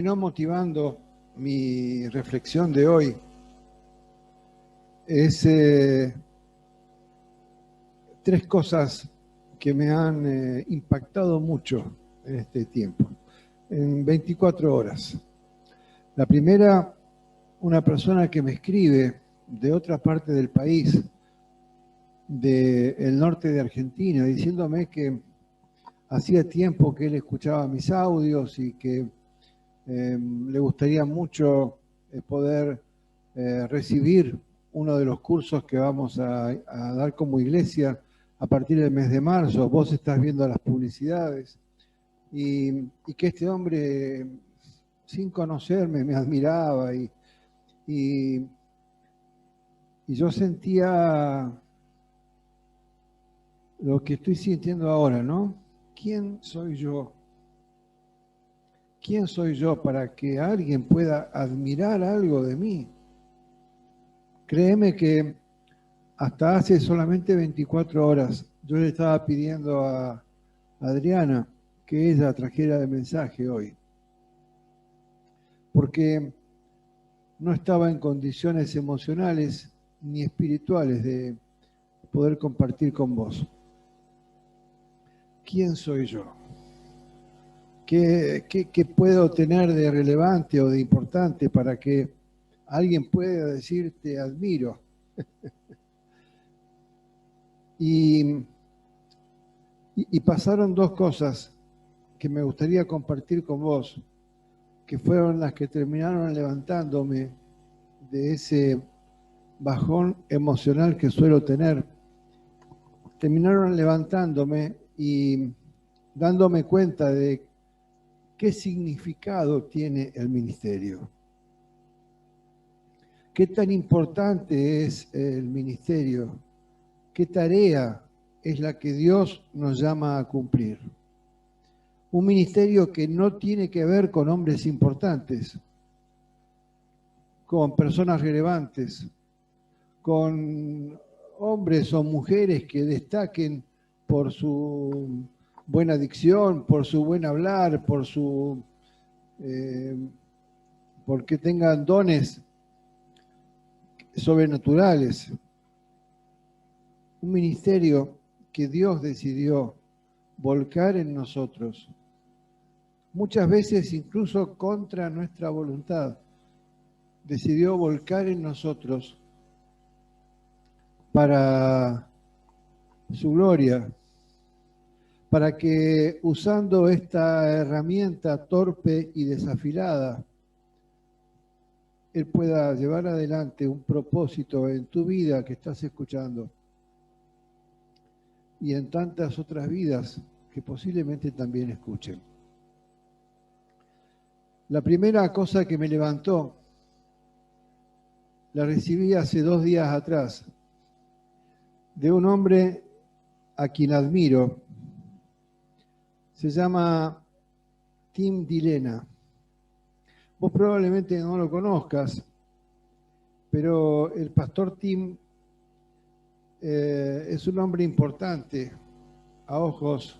No motivando mi reflexión de hoy es tres cosas que me han impactado mucho en este tiempo, en 24 horas. La primera, una persona que me escribe de otra parte del país, del norte de Argentina, diciéndome que hacía tiempo que él escuchaba mis audios y que le gustaría mucho poder recibir uno de los cursos que vamos a dar como iglesia a partir del mes de marzo. Vos estás viendo las publicidades y que este hombre, sin conocerme, me admiraba y yo sentía lo que estoy sintiendo ahora, ¿no? ¿Quién soy yo? ¿Quién soy yo para que alguien pueda admirar algo de mí? Créeme que hasta hace solamente 24 horas yo le estaba pidiendo a Adriana que ella trajera el mensaje hoy, porque no estaba en condiciones emocionales ni espirituales de poder compartir con vos. ¿Quién soy yo? ¿Qué puedo tener de relevante o de importante para que alguien pueda decir te admiro? Y pasaron dos cosas que me gustaría compartir con vos, que fueron las que terminaron levantándome de ese bajón emocional que suelo tener. Terminaron levantándome y dándome cuenta de qué significado tiene el ministerio. ¿Qué tan importante es el ministerio? ¿Qué tarea es la que Dios nos llama a cumplir? Un ministerio que no tiene que ver con hombres importantes, con personas relevantes, con hombres o mujeres que destaquen por su buena dicción, por su buen hablar, porque tengan dones sobrenaturales. Un ministerio que Dios decidió volcar en nosotros, muchas veces incluso contra nuestra voluntad, decidió volcar en nosotros para su gloria, para que usando esta herramienta torpe y desafilada, Él pueda llevar adelante un propósito en tu vida que estás escuchando y en tantas otras vidas que posiblemente también escuchen. La primera cosa que me levantó, la recibí hace 2 días atrás, de un hombre a quien admiro. Se llama Tim Dilena. Vos probablemente no lo conozcas, pero el pastor Tim es un hombre importante a ojos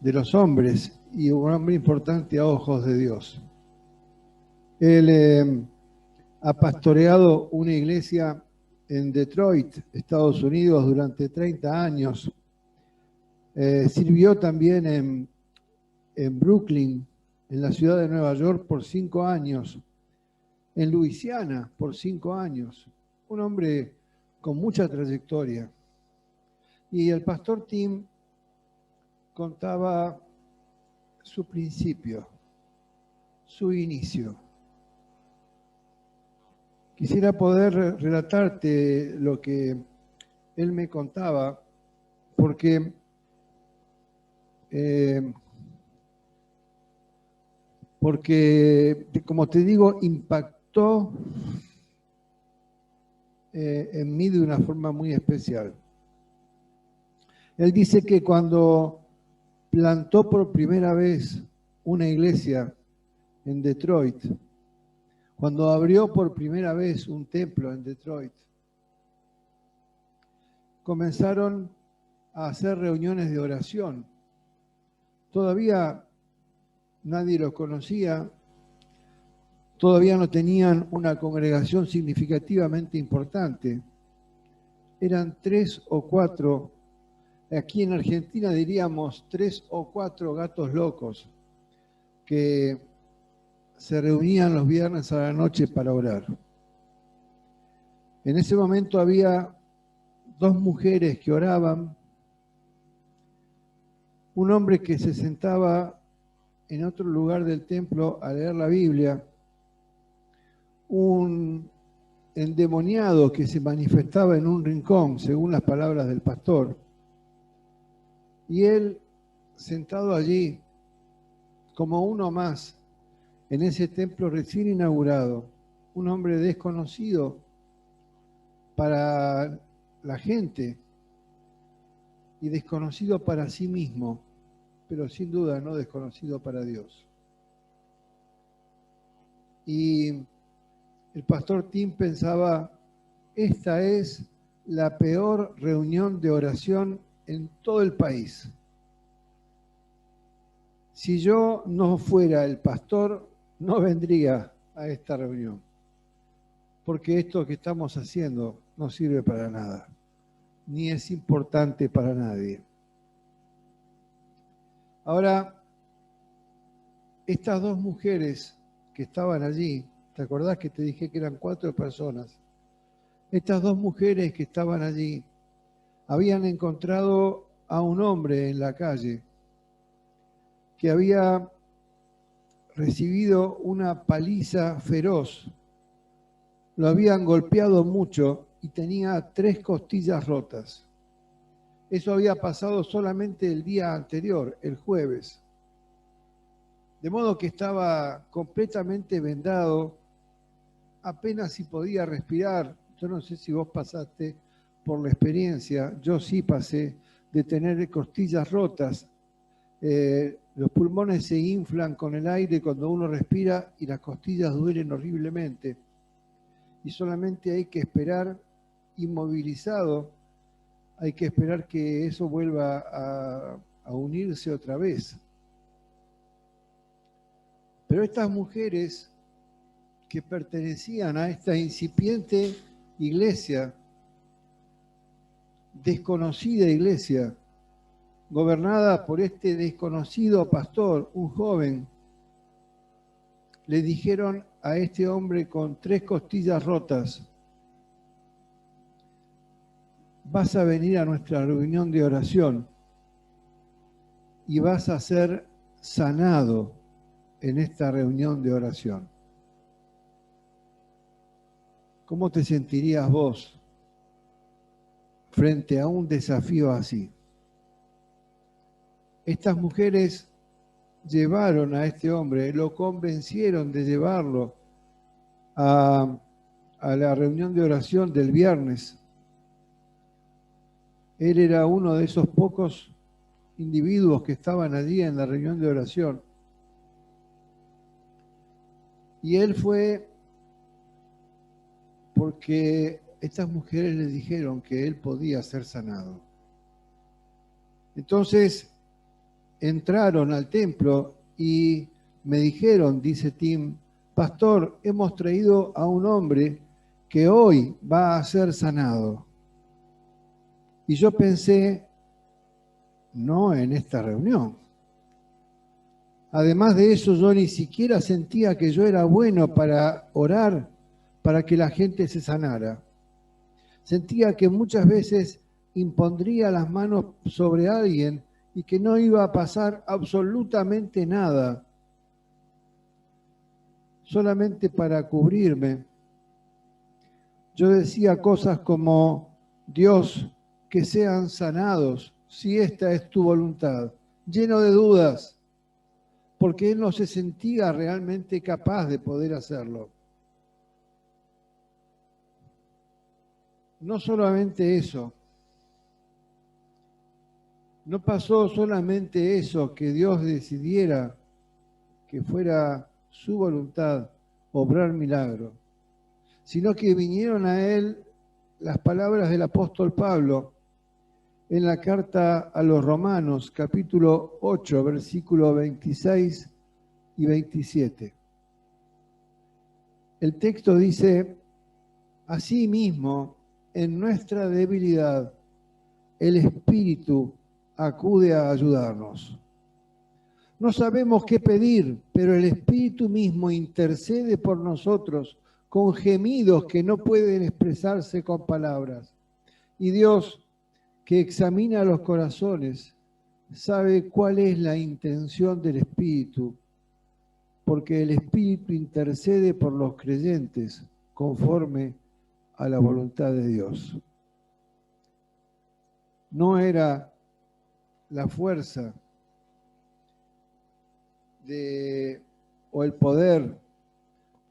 de los hombres y un hombre importante a ojos de Dios. Él ha pastoreado una iglesia en Detroit, Estados Unidos, durante 30 años. Sirvió también en Brooklyn, en la ciudad de Nueva York, por 5 años. En Luisiana, por 5 años. Un hombre con mucha trayectoria. Y el pastor Tim contaba su principio, su inicio. Quisiera poder relatarte lo que él me contaba, porque como te digo, impactó en mí de una forma muy especial. Él dice que cuando plantó por primera vez una iglesia en Detroit, cuando abrió por primera vez un templo en Detroit, comenzaron a hacer reuniones de oración. Todavía nadie los conocía, todavía no tenían una congregación significativamente importante. Eran 3 o 4, aquí en Argentina diríamos 3 o 4 gatos locos que se reunían los viernes a la noche para orar. En ese momento había 2 mujeres que oraban, un hombre que se sentaba en otro lugar del templo a leer la Biblia, un endemoniado que se manifestaba en un rincón, según las palabras del pastor, y él sentado allí como uno más en ese templo recién inaugurado, un hombre desconocido para la gente y desconocido para sí mismo, pero sin duda no desconocido para Dios. Y el pastor Tim pensaba, esta es la peor reunión de oración en todo el país. Si yo no fuera el pastor, no vendría a esta reunión, porque esto que estamos haciendo no sirve para nada, ni es importante para nadie. Ahora, estas 2 mujeres que estaban allí, ¿te acordás que te dije que eran 4 personas? Estas 2 mujeres que estaban allí habían encontrado a un hombre en la calle que había recibido una paliza feroz. Lo habían golpeado mucho y tenía 3 costillas rotas. Eso había pasado solamente el día anterior, el jueves. De modo que estaba completamente vendado, apenas si podía respirar. Yo no sé si vos pasaste por la experiencia, yo sí pasé de tener costillas rotas. Los pulmones se inflan con el aire cuando uno respira y las costillas duelen horriblemente. Y solamente hay que esperar inmovilizado, hay que esperar que eso vuelva a unirse otra vez. Pero estas mujeres que pertenecían a esta incipiente iglesia, desconocida iglesia, gobernada por este desconocido pastor, un joven, le dijeron a este hombre con 3 costillas rotas, vas a venir a nuestra reunión de oración y vas a ser sanado en esta reunión de oración. ¿Cómo te sentirías vos frente a un desafío así? Estas mujeres llevaron a este hombre, lo convencieron de llevarlo a la reunión de oración del viernes. Él era uno de esos pocos individuos que estaban allí en la reunión de oración. Y él fue porque estas mujeres le dijeron que él podía ser sanado. Entonces entraron al templo y me dijeron, dice Tim, pastor, hemos traído a un hombre que hoy va a ser sanado. Y yo pensé, no en esta reunión. Además de eso, yo ni siquiera sentía que yo era bueno para orar para que la gente se sanara. Sentía que muchas veces impondría las manos sobre alguien y que no iba a pasar absolutamente nada, solamente para cubrirme. Yo decía cosas como, Dios, que sean sanados, si esta es tu voluntad, lleno de dudas, porque él no se sentía realmente capaz de poder hacerlo. No solamente eso, no pasó solamente eso, que Dios decidiera que fuera su voluntad obrar milagro, sino que vinieron a él las palabras del apóstol Pablo en la carta a los Romanos, capítulo 8, versículos 26 y 27. el texto dice, asimismo, en nuestra debilidad, el Espíritu acude a ayudarnos. No sabemos qué pedir, pero el Espíritu mismo intercede por nosotros con gemidos que no pueden expresarse con palabras. Y Dios, que examina los corazones, sabe cuál es la intención del Espíritu, porque el Espíritu intercede por los creyentes conforme a la voluntad de Dios. No era la fuerza o el poder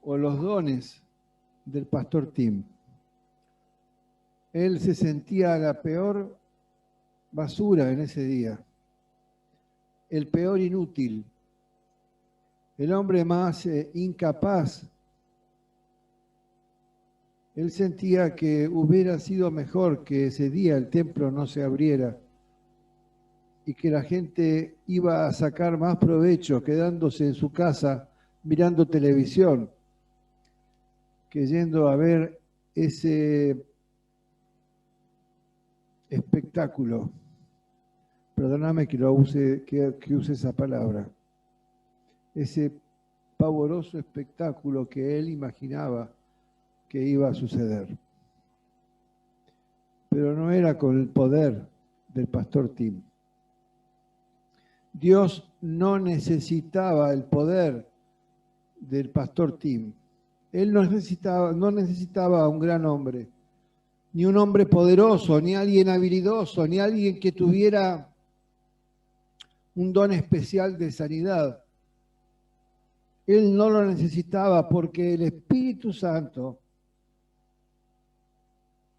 o los dones del pastor Tim. Él se sentía la peor basura en ese día, el peor inútil, el hombre más incapaz. Él sentía que hubiera sido mejor que ese día el templo no se abriera y que la gente iba a sacar más provecho quedándose en su casa mirando televisión que yendo a ver ese espectáculo. Perdóname que use esa palabra. Ese pavoroso espectáculo que él imaginaba que iba a suceder. Pero no era con el poder del pastor Tim. Dios no necesitaba el poder del pastor Tim. Él no necesitaba a un gran hombre, ni un hombre poderoso, ni alguien habilidoso, ni alguien que tuviera un don especial de sanidad. Él no lo necesitaba porque el Espíritu Santo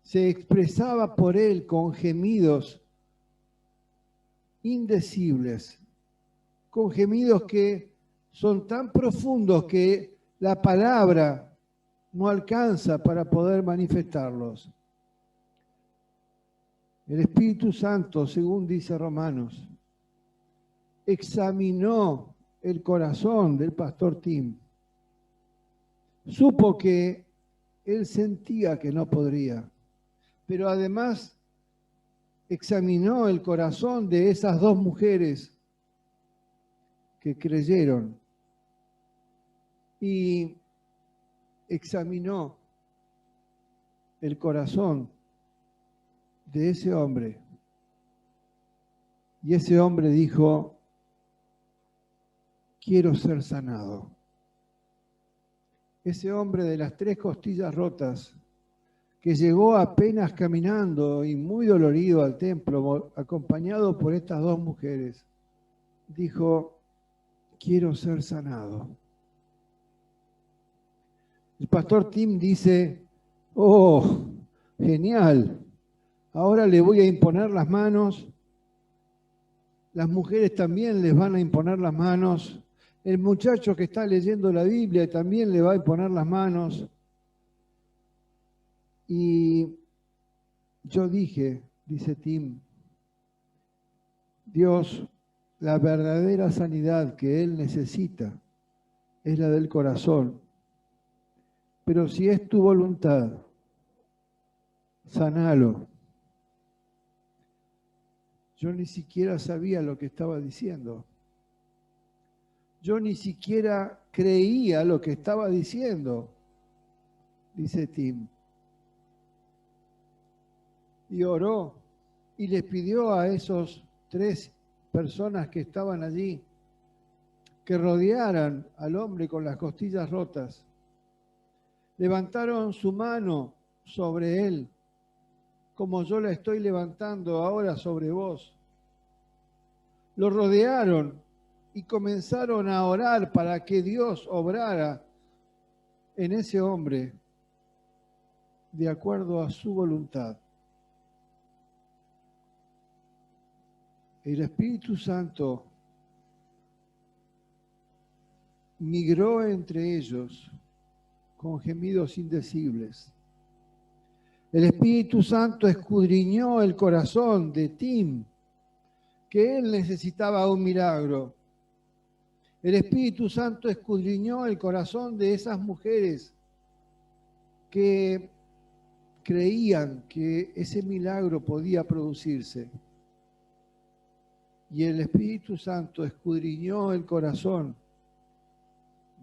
se expresaba por él con gemidos indecibles, con gemidos que son tan profundos que la palabra no alcanza para poder manifestarlos. El Espíritu Santo, según dice Romanos, examinó el corazón del pastor Tim. Supo que él sentía que no podría, pero además examinó el corazón de esas dos mujeres que creyeron y examinó el corazón de ese hombre. Y ese hombre dijo, quiero ser sanado. Ese hombre de las 3 costillas rotas, que llegó apenas caminando y muy dolorido al templo, acompañado por estas dos mujeres, dijo, quiero ser sanado. El pastor Tim dice, oh, genial, ahora le voy a imponer las manos, las mujeres también les van a imponer las manos, el muchacho que está leyendo la Biblia también le va a imponer las manos. Y yo dije, dice Tim, Dios, la verdadera sanidad que él necesita es la del corazón. Pero si es tu voluntad, sanalo. Yo ni siquiera sabía lo que estaba diciendo. Yo ni siquiera creía lo que estaba diciendo, dice Tim. Y oró y les pidió a esos 3 personas que estaban allí que rodearan al hombre con las costillas rotas. Levantaron su mano sobre él, como yo la estoy levantando ahora sobre vos. Lo rodearon y comenzaron a orar para que Dios obrara en ese hombre de acuerdo a su voluntad. El Espíritu Santo migró entre ellos con gemidos indecibles. El Espíritu Santo escudriñó el corazón de Tim, que él necesitaba un milagro. El Espíritu Santo escudriñó el corazón de esas mujeres que creían que ese milagro podía producirse. Y el Espíritu Santo escudriñó el corazón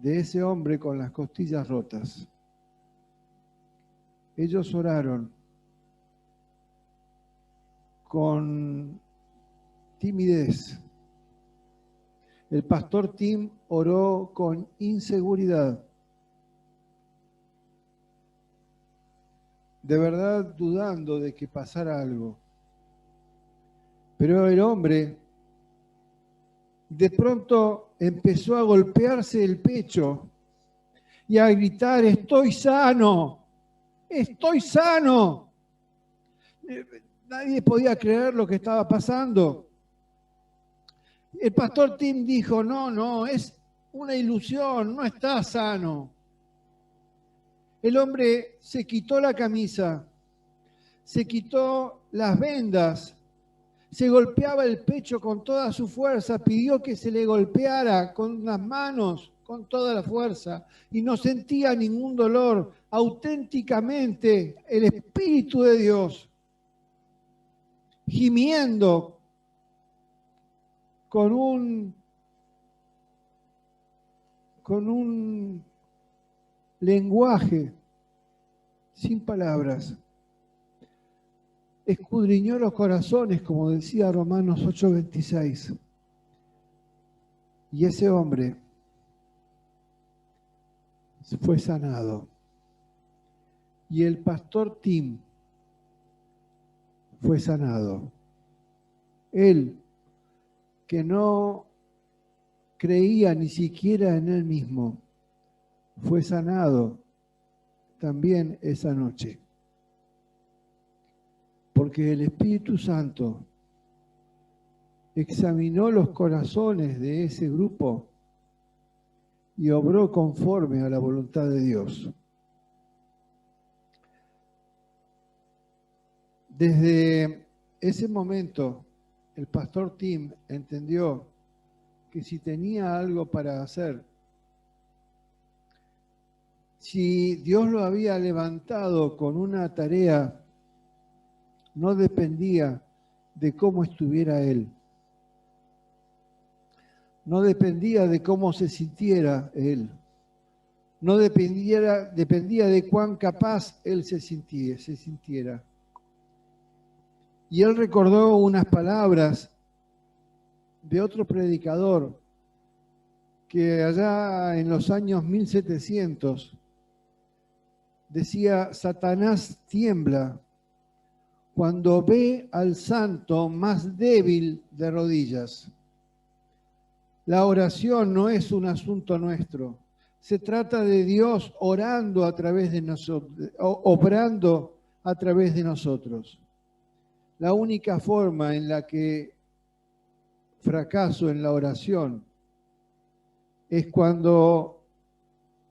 de ese hombre con las costillas rotas. Ellos oraron con timidez. El pastor Tim oró con inseguridad. De verdad dudando de que pasara algo. Pero el hombre de pronto empezó a golpearse el pecho y a gritar: estoy sano, estoy sano. Nadie podía creer lo que estaba pasando. El pastor Tim dijo: no, es una ilusión, no está sano. El hombre se quitó la camisa, se quitó las vendas, se golpeaba el pecho con toda su fuerza, pidió que se le golpeara con las manos, con toda la fuerza, y no sentía ningún dolor. Auténticamente, el Espíritu de Dios, gimiendo con un lenguaje sin palabras, escudriñó los corazones, como decía Romanos 8:26. Y ese hombre fue sanado. Y el pastor Tim fue sanado. Él, que no creía ni siquiera en él mismo, fue sanado también esa noche. Porque el Espíritu Santo examinó los corazones de ese grupo y obró conforme a la voluntad de Dios. Desde ese momento, el pastor Tim entendió que si tenía algo para hacer, si Dios lo había levantado con una tarea, no dependía de cómo estuviera él. No dependía de cómo se sintiera él. No dependía de cuán capaz él se sintiera. Y él recordó unas palabras de otro predicador que allá en los años 1700 decía: Satanás tiembla cuando ve al santo más débil de rodillas. La oración no es un asunto nuestro. Se trata de Dios orando a través de nosotros, obrando a través de nosotros. La única forma en la que fracaso en la oración es cuando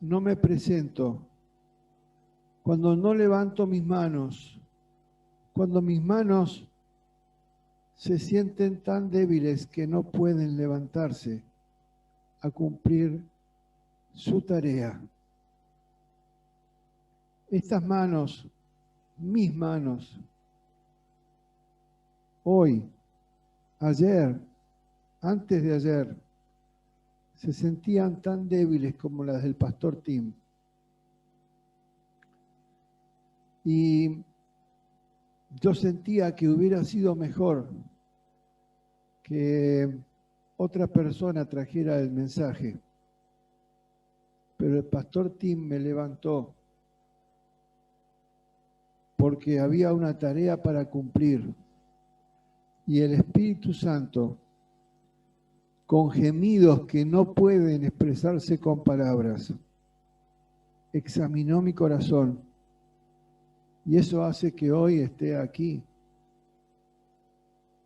no me presento, cuando no levanto mis manos, cuando mis manos se sienten tan débiles que no pueden levantarse a cumplir su tarea. Estas manos, mis manos, hoy, ayer, antes de ayer, se sentían tan débiles como las del pastor Tim. Y yo sentía que hubiera sido mejor que otra persona trajera el mensaje. Pero el pastor Tim me levantó porque había una tarea para cumplir. Y el Espíritu Santo, con gemidos que no pueden expresarse con palabras, examinó mi corazón. Y eso hace que hoy esté aquí.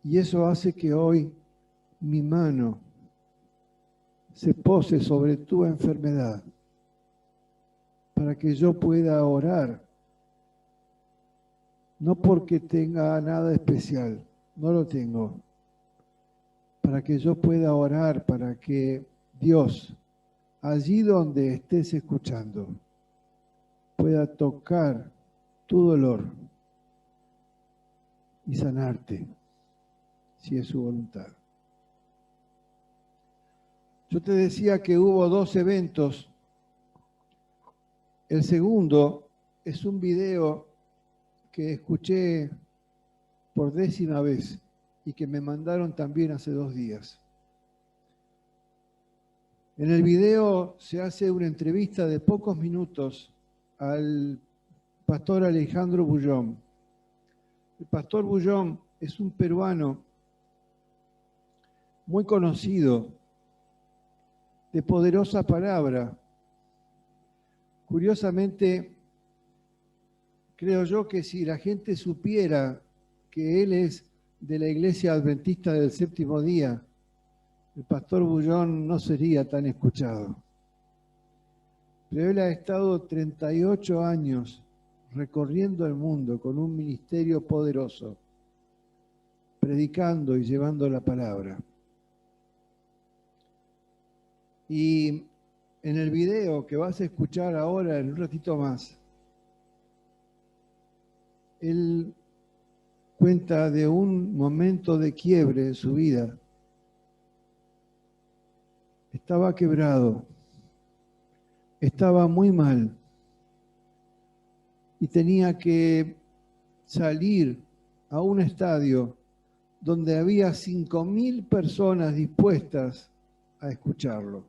Y eso hace que hoy mi mano se pose sobre tu enfermedad para que yo pueda orar. No porque tenga nada especial, no lo tengo. Para que yo pueda orar, para que Dios, allí donde estés escuchando, pueda tocar tu dolor y sanarte, si es su voluntad. Yo te decía que hubo 2 eventos. El segundo es un video que escuché por 10ª vez y que me mandaron también hace 2 días. En el video se hace una entrevista de pocos minutos al pastor Alejandro Bullón. El pastor Bullón es un peruano muy conocido, de poderosa palabra. Curiosamente, creo yo que si la gente supiera que él es de la Iglesia Adventista del Séptimo Día, el pastor Bullón no sería tan escuchado. Pero él ha estado 38 años recorriendo el mundo con un ministerio poderoso, predicando y llevando la palabra. Y en el video que vas a escuchar ahora, en un ratito más, él cuenta de un momento de quiebre en su vida. Estaba quebrado, estaba muy mal y tenía que salir a un estadio donde había 5.000 personas dispuestas a escucharlo.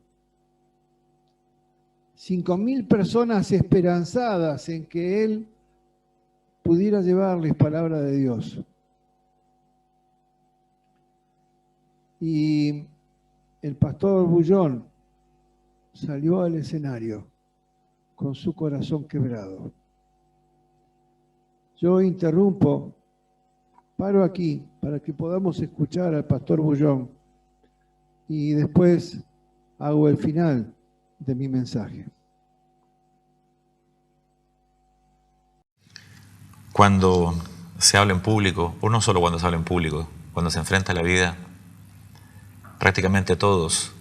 5.000 personas esperanzadas en que él pudiera llevarles palabra de Dios. Y el pastor Bullón salió al escenario con su corazón quebrado. Yo interrumpo, paro aquí para que podamos escuchar al pastor Bullón y después hago el final de mi mensaje. Cuando se habla en público, o no solo cuando se habla en público, cuando se enfrenta a la vida, prácticamente todos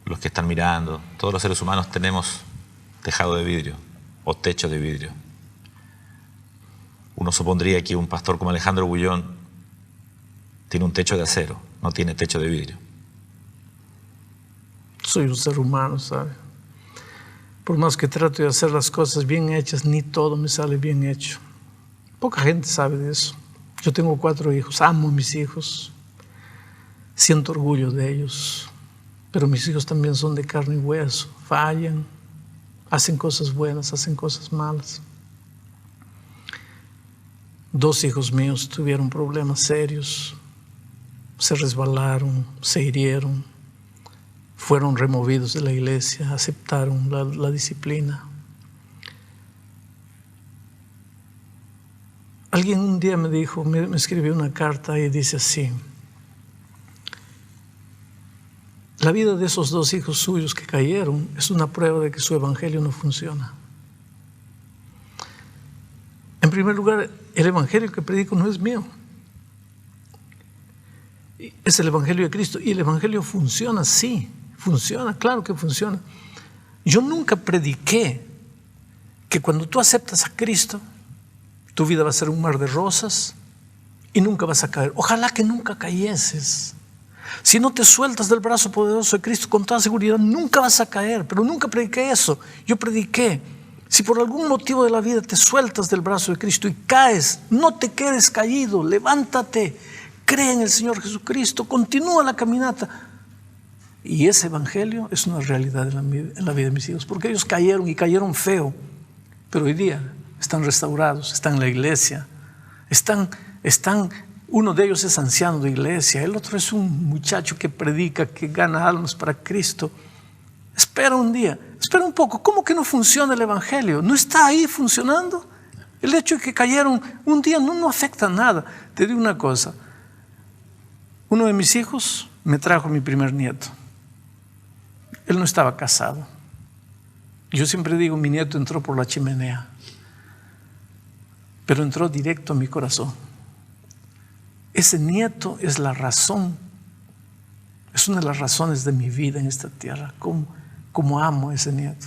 los que están mirando, todos los seres humanos tenemos tejado de vidrio o techo de vidrio. Uno supondría que un pastor como Alejandro Bullón tiene un techo de acero, no tiene techo de vidrio. Soy un ser humano, ¿sabe? Por más que trato de hacer las cosas bien hechas, ni todo me sale bien hecho. Poca gente sabe de eso. Yo tengo 4 hijos, amo a mis hijos, siento orgullo de ellos, pero mis hijos también son de carne y hueso, fallan, hacen cosas buenas, hacen cosas malas. 2 hijos míos tuvieron problemas serios, se resbalaron, se hirieron, fueron removidos de la iglesia, aceptaron la disciplina. Alguien un día me dijo, me escribió una carta y dice así: la vida de esos 2 hijos suyos que cayeron es una prueba de que su evangelio no funciona. En primer lugar, el evangelio que predico no es mío. Es el evangelio de Cristo. Y el evangelio funciona, sí. Funciona, claro que funciona. Yo nunca prediqué que cuando tú aceptas a Cristo, tu vida va a ser un mar de rosas y nunca vas a caer. Ojalá que nunca cayeses. Si no te sueltas del brazo poderoso de Cristo, con toda seguridad nunca vas a caer. Pero nunca prediqué eso. Yo prediqué: si por algún motivo de la vida te sueltas del brazo de Cristo y caes, no te quedes caído, levántate, cree en el Señor Jesucristo, continúa la caminata. Y ese evangelio es una realidad en la vida de mis hijos, porque ellos cayeron y cayeron feo, pero hoy día están restaurados, están en la iglesia, uno de ellos es anciano de iglesia, el otro es un muchacho que predica, que gana almas para Cristo. Espera un día, espera un poco. ¿Cómo que no funciona el evangelio? ¿No está ahí funcionando? El hecho de que cayeron un día no afecta nada. Te digo una cosa: uno de mis hijos me trajo a mi primer nieto. Él no estaba casado. Yo siempre digo, mi nieto entró por la chimenea, pero entró directo a mi corazón. Ese nieto es la razón, es una de las razones de mi vida en esta tierra. Como amo a ese nieto.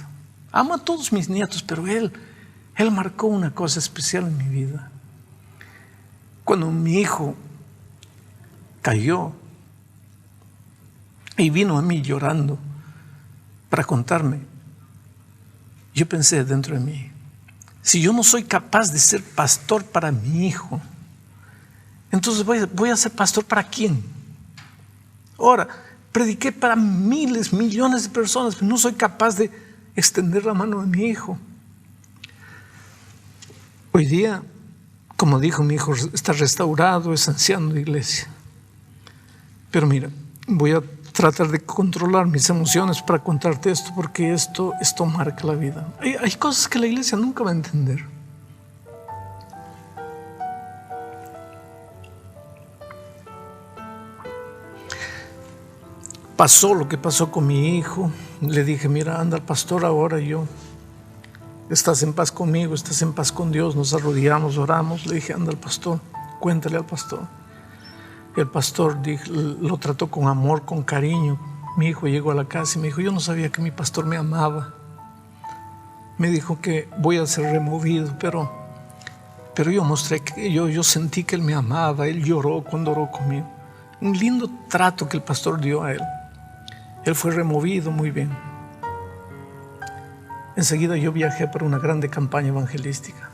Amo a todos mis nietos, pero él Él marcó una cosa especial en mi vida. Cuando mi hijo cayó y vino a mí llorando para contarme, yo pensé dentro de mí, si yo no soy capaz de ser pastor para mi hijo, entonces voy a ser pastor ¿para quién? Ahora, prediqué para miles, millones de personas, pero no soy capaz de extender la mano de mi hijo. Hoy día, como dijo mi hijo, está restaurado, es anciano de iglesia. Pero mira, voy a tratar de controlar mis emociones para contarte esto, porque esto marca la vida. Hay cosas que la iglesia nunca va a entender. Pasó lo que pasó con mi hijo. Le dije, mira, anda al pastor ahora. Estás en paz conmigo, estás en paz con Dios. Nos arrodillamos, oramos. Le dije, anda al pastor, cuéntale al pastor. El pastor lo trató con amor, con cariño. Mi hijo llegó a la casa y me dijo, yo no sabía que mi pastor me amaba. Me dijo que voy a ser removido, pero yo mostré que yo sentí que él me amaba. Él lloró cuando oró conmigo. Un lindo trato que el pastor dio a él. Él fue removido muy bien. Enseguida yo viajé para una grande campaña evangelística.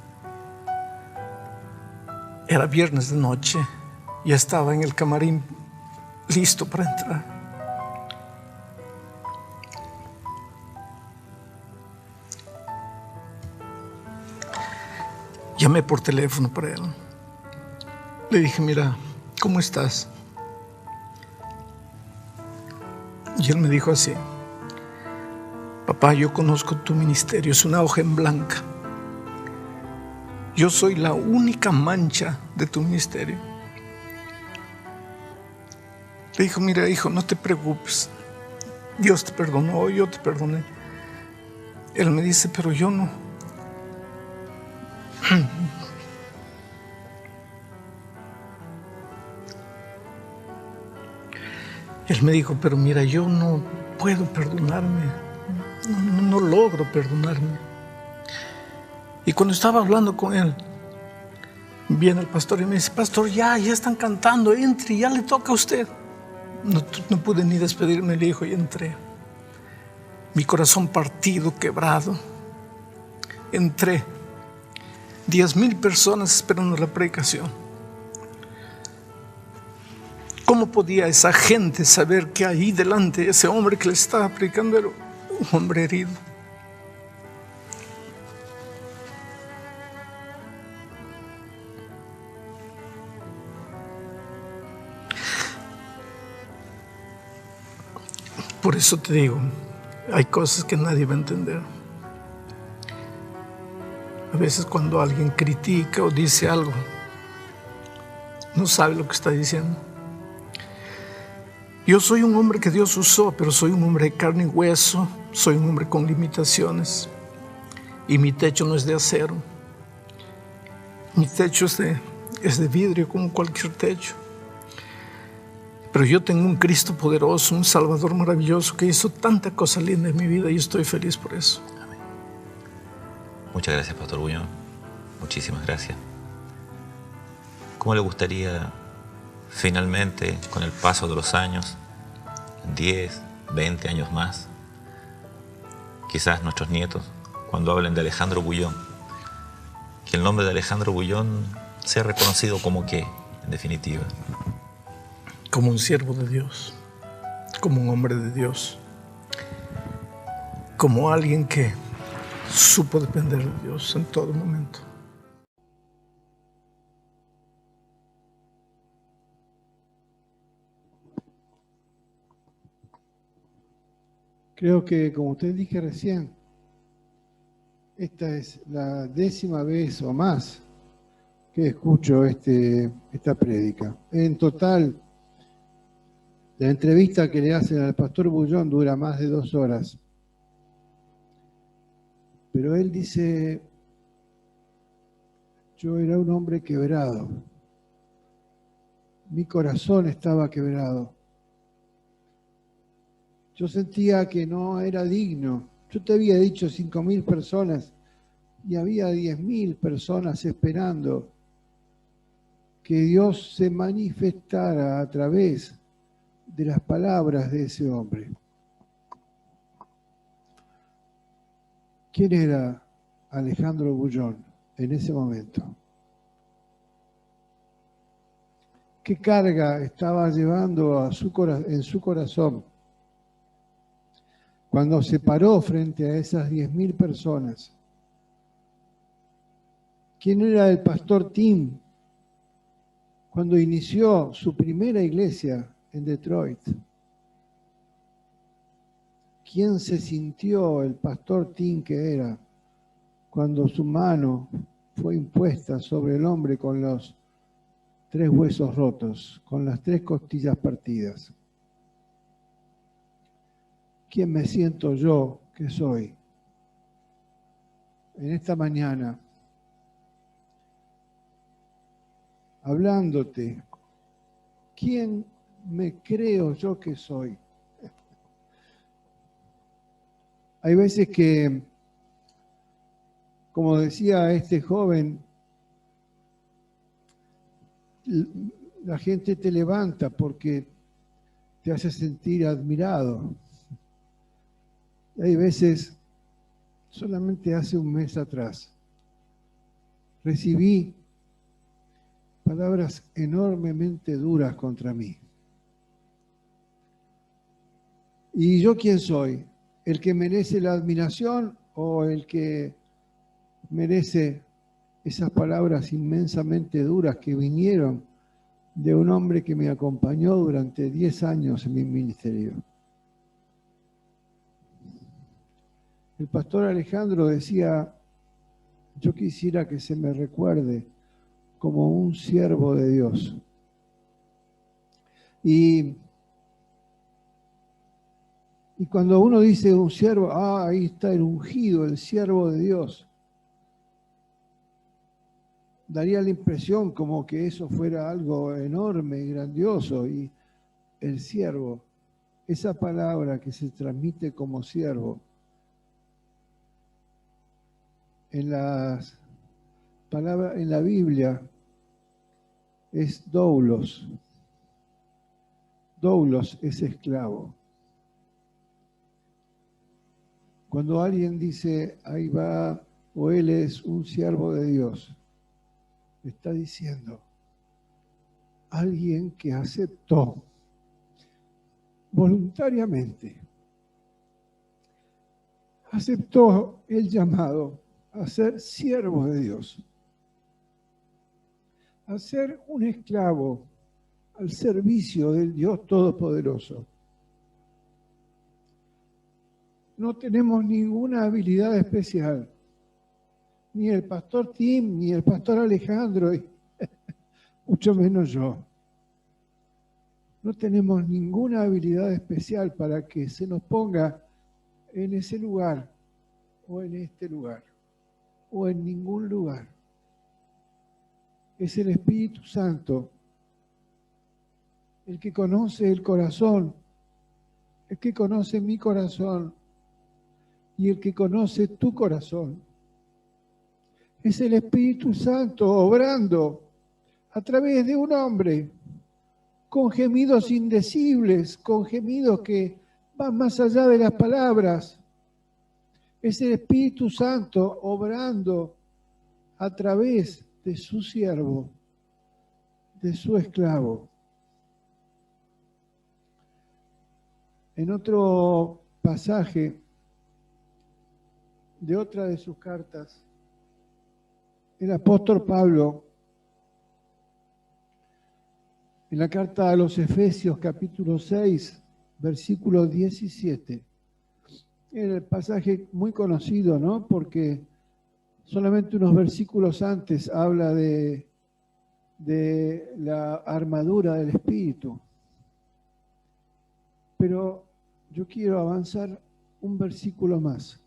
Era viernes de noche. Ya estaba en el camarín listo para entrar. Llamé por teléfono para él. Le dije, mira, ¿cómo estás? Y él me dijo así, papá, yo conozco tu ministerio, es una hoja en blanca. Yo soy la única mancha de tu ministerio. Le dijo, mira, hijo, no te preocupes. Dios te perdonó, yo te perdoné. Él me dice, pero yo no. Él me dijo, pero mira, yo no puedo perdonarme. No logro perdonarme. Y cuando estaba hablando con él, viene el pastor y me dice, pastor, ya están cantando, entre, ya le toca a usted. No pude ni despedirme, le dijo, y entré. Mi corazón partido, quebrado. Entré. 10,000 personas esperando la predicación. ¿Cómo podía esa gente saber que ahí delante ese hombre que le estaba predicando era un hombre herido? Por eso te digo, hay cosas que nadie va a entender. A veces cuando alguien critica o dice algo, no sabe lo que está diciendo. Yo soy un hombre que Dios usó, pero soy un hombre de carne y hueso, soy un hombre con limitaciones. Y mi techo no es de acero. Mi techo es de vidrio como cualquier techo. Pero yo tengo un Cristo poderoso, un Salvador maravilloso que hizo tanta cosa linda en mi vida y estoy feliz por eso. Amén. Muchas gracias, Pastor Buñón. Muchísimas gracias. ¿Cómo le gustaría finalmente, con el paso de los años, 10, 20 años más, quizás nuestros nietos, cuando hablen de Alejandro Bullón, que el nombre de Alejandro Bullón sea reconocido como qué, en definitiva? Como un siervo de Dios, como un hombre de Dios, como alguien que supo depender de Dios en todo momento. Creo que, como usted dije recién, esta es la 10ª vez o más que escucho esta prédica. En total, la entrevista que le hacen al pastor Bullón dura más de 2 horas. Pero él dice, yo era un hombre quebrado. Mi corazón estaba quebrado. Yo sentía que no era digno. Yo te había dicho 5,000 personas y había 10.000 personas esperando que Dios se manifestara a través de las palabras de ese hombre. ¿Quién era Alejandro Bullón en ese momento? ¿Qué carga estaba llevando en su corazón cuando se paró frente a esas 10.000 personas? ¿Quién era el pastor Tim cuando inició su primera iglesia en Detroit? ¿Quién se sintió el pastor Tim que era cuando su mano fue impuesta sobre el hombre con los 3 huesos rotos, con las 3 costillas partidas? ¿Quién me siento yo que soy? En esta mañana, hablándote, ¿quién me creo yo que soy? Hay veces que, como decía este joven, la gente te levanta porque te hace sentir admirado. Y hay veces, solamente hace un mes atrás, recibí palabras enormemente duras contra mí. ¿Y yo quién soy? ¿El que merece la admiración o el que merece esas palabras inmensamente duras que vinieron de un hombre que me acompañó durante 10 años en mi ministerio? El pastor Alejandro decía, yo quisiera que se me recuerde como un siervo de Dios. Y cuando uno dice un siervo, ahí está el ungido, el siervo de Dios, daría la impresión como que eso fuera algo enorme y grandioso. Y el siervo, esa palabra que se transmite como siervo, en las palabras en la Biblia es doulos. Doulos es esclavo. Cuando alguien dice, ahí va, o él es un siervo de Dios, está diciendo, alguien que aceptó voluntariamente, aceptó el llamado a ser siervo de Dios, a ser un esclavo al servicio del Dios Todopoderoso. No tenemos ninguna habilidad especial, ni el pastor Tim, ni el pastor Alejandro, y mucho menos yo. No tenemos ninguna habilidad especial para que se nos ponga en ese lugar, o en este lugar, o en ningún lugar. Es el Espíritu Santo el que conoce el corazón, el que conoce mi corazón y el que conoce tu corazón. Es el Espíritu Santo obrando a través de un hombre con gemidos indecibles, con gemidos que van más allá de las palabras. Es el Espíritu Santo obrando a través de su siervo, de su esclavo. En otro pasaje de otra de sus cartas, el apóstol Pablo, en la carta a los Efesios capítulo 6, versículo 17, en el pasaje muy conocido, ¿no? Porque solamente unos versículos antes habla de la armadura del Espíritu. Pero yo quiero avanzar un versículo más.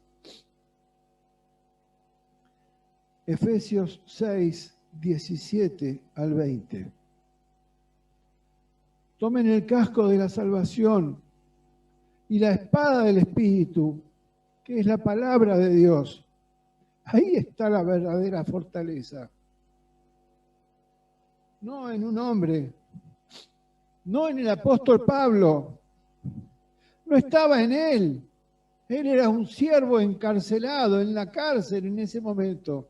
Efesios 6, 17 al 20. Tomen el casco de la salvación y la espada del Espíritu, que es la palabra de Dios. Ahí está la verdadera fortaleza. No en un hombre, no en el apóstol Pablo, no estaba en él. Él era un siervo encarcelado en la cárcel en ese momento.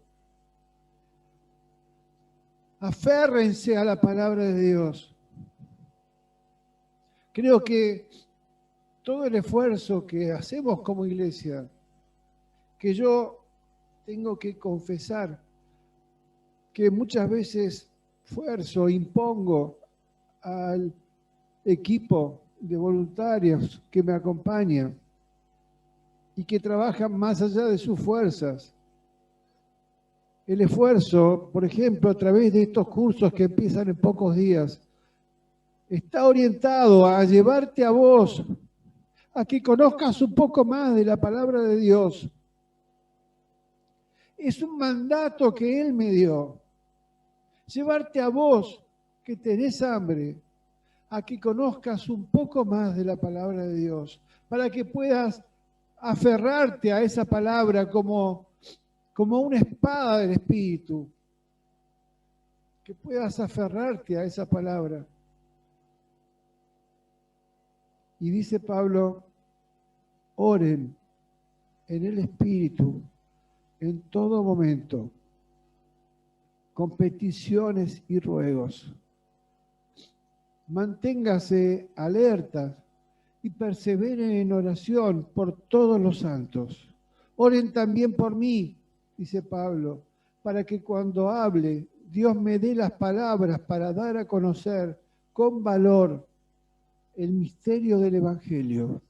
Aférrense a la palabra de Dios. Creo que todo el esfuerzo que hacemos como iglesia, que yo tengo que confesar que muchas veces impongo al equipo de voluntarios que me acompaña y que trabajan más allá de sus fuerzas. El esfuerzo, por ejemplo, a través de estos cursos que empiezan en pocos días, está orientado a llevarte a vos, a que conozcas un poco más de la palabra de Dios. Es un mandato que Él me dio. Llevarte a vos, que tenés hambre, a que conozcas un poco más de la palabra de Dios, para que puedas aferrarte a esa palabra como una espada del Espíritu, que puedas aferrarte a esa palabra. Y dice Pablo, oren en el Espíritu en todo momento, con peticiones y ruegos. Manténgase alertas y perseveren en oración por todos los santos. Oren también por mí, dice Pablo, para que cuando hable, Dios me dé las palabras para dar a conocer con valor el misterio del Evangelio,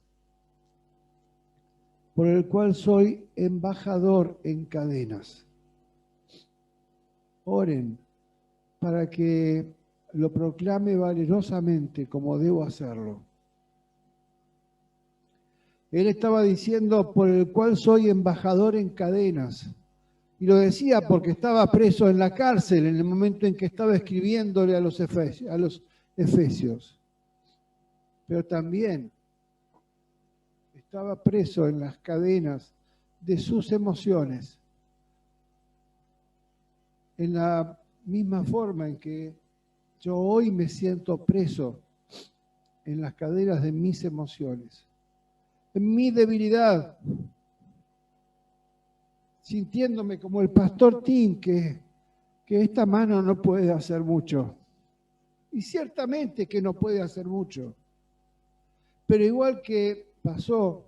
por el cual soy embajador en cadenas. Oren para que lo proclame valerosamente como debo hacerlo. Él estaba diciendo, por el cual soy embajador en cadenas. Y lo decía porque estaba preso en la cárcel en el momento en que estaba escribiéndole a los efesios. Pero también estaba preso en las cadenas de sus emociones. En la misma forma en que yo hoy me siento preso en las cadenas de mis emociones, en mi debilidad, sintiéndome como el pastor Tim, que esta mano no puede hacer mucho. Y ciertamente que no puede hacer mucho. Pero igual que pasó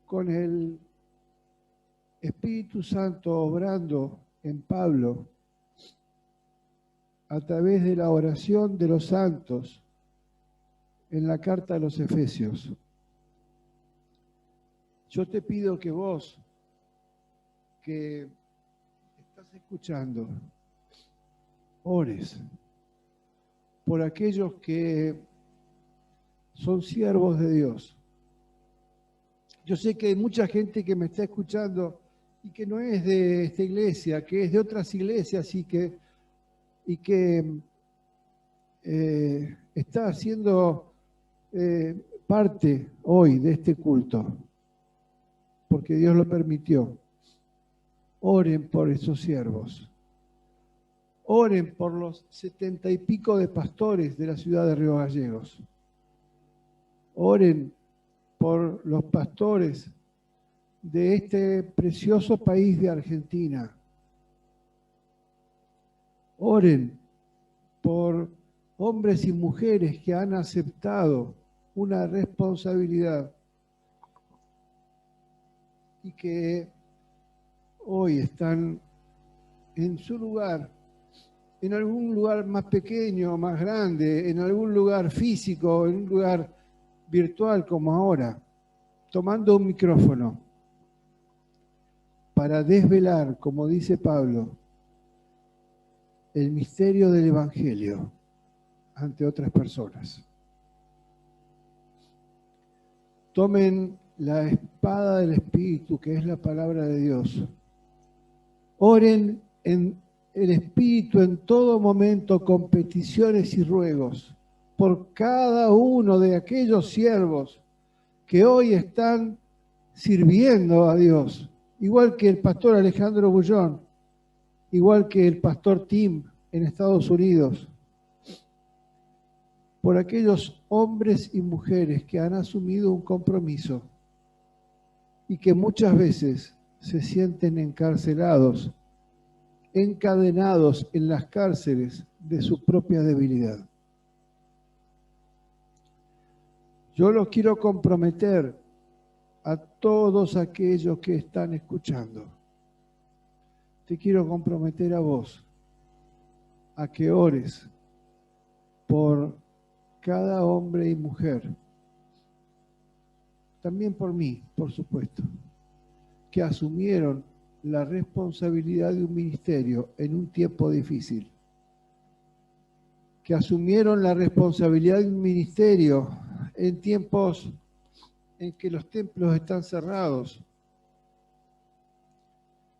con el Espíritu Santo obrando en Pablo, a través de la oración de los santos en la carta a los Efesios. Yo te pido que vos, que estás escuchando, ores por aquellos que son siervos de Dios. Yo sé que hay mucha gente que me está escuchando y que no es de esta iglesia, que es de otras iglesias y que está haciendo parte hoy de este culto, porque Dios lo permitió. Oren por esos siervos. Oren por los 70 y pico de pastores de la ciudad de Río Gallegos. Oren por los pastores de este precioso país de Argentina. Oren por hombres y mujeres que han aceptado una responsabilidad y que hoy están en su lugar, en algún lugar más pequeño o más grande, en algún lugar físico, en un lugar virtual como ahora, tomando un micrófono para desvelar, como dice Pablo, el misterio del Evangelio ante otras personas. Tomen la espada del Espíritu, que es la palabra de Dios. Oren en el Espíritu en todo momento con peticiones y ruegos por cada uno de aquellos siervos que hoy están sirviendo a Dios igual que el pastor Alejandro Bullón, igual que el pastor Tim en Estados Unidos, por aquellos hombres y mujeres que han asumido un compromiso y que muchas veces se sienten encarcelados, encadenados en las cárceles de su propia debilidad. Yo los quiero comprometer a todos aquellos que están escuchando. Te quiero comprometer a vos, a que ores por cada hombre y mujer, también por mí, por supuesto, que asumieron la responsabilidad de un ministerio en un tiempo difícil, que asumieron la responsabilidad de un ministerio en tiempos en que los templos están cerrados,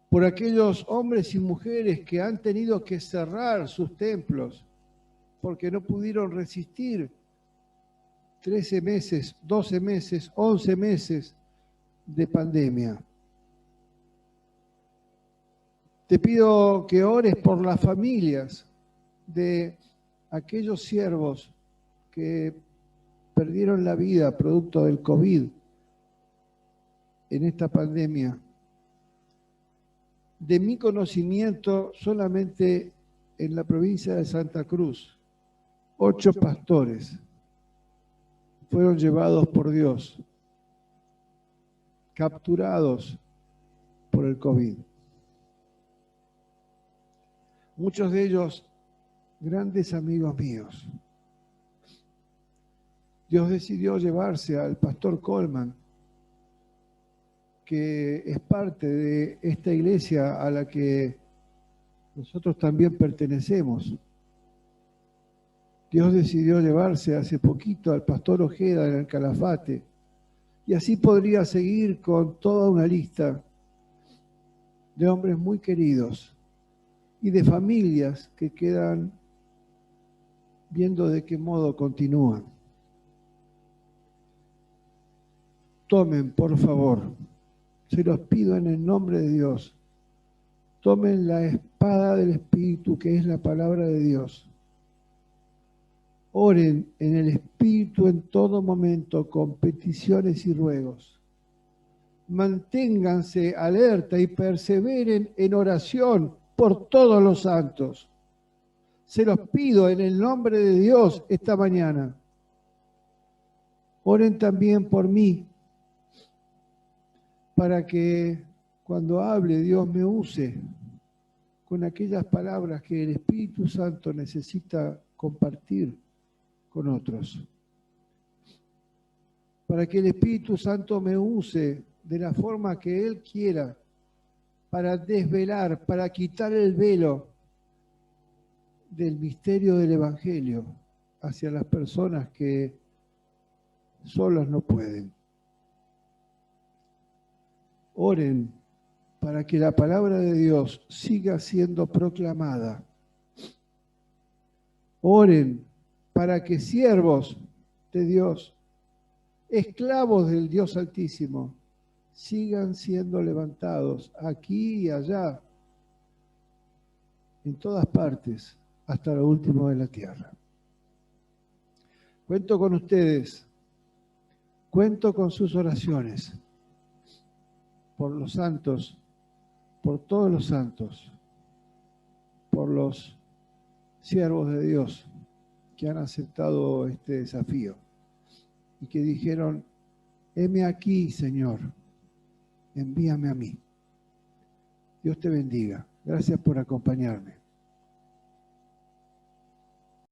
por aquellos hombres y mujeres que han tenido que cerrar sus templos porque no pudieron resistir 13 meses, 12 meses, 11 meses de pandemia. Te pido que ores por las familias de aquellos siervos que perdieron la vida producto del COVID en esta pandemia. De mi conocimiento, solamente en la provincia de Santa Cruz, 8 pastores fueron llevados por Dios, capturados por el COVID. Muchos de ellos grandes amigos míos. Dios decidió llevarse al pastor Coleman, que es parte de esta iglesia a la que nosotros también pertenecemos. Dios decidió llevarse hace poquito al pastor Ojeda en el Calafate, y así podría seguir con toda una lista de hombres muy queridos y de familias que quedan viendo de qué modo continúan. Tomen, por favor, se los pido en el nombre de Dios, tomen la espada del Espíritu, que es la palabra de Dios. Oren en el Espíritu en todo momento con peticiones y ruegos. Manténganse alerta y perseveren en oración por todos los santos. Se los pido en el nombre de Dios esta mañana. Oren también por mí, para que cuando hable Dios me use con aquellas palabras que el Espíritu Santo necesita compartir con otros. Para que el Espíritu Santo me use de la forma que Él quiera, para desvelar, para quitar el velo del misterio del Evangelio hacia las personas que solas no pueden. Oren para que la palabra de Dios siga siendo proclamada. Oren para que siervos de Dios, esclavos del Dios Altísimo, sigan siendo levantados aquí y allá, en todas partes, hasta lo último de la tierra. Cuento con ustedes, cuento con sus oraciones, por los santos, por todos los santos, por los siervos de Dios que han aceptado este desafío y que dijeron: heme aquí, Señor, envíame a mí. Dios te bendiga. Gracias por acompañarme.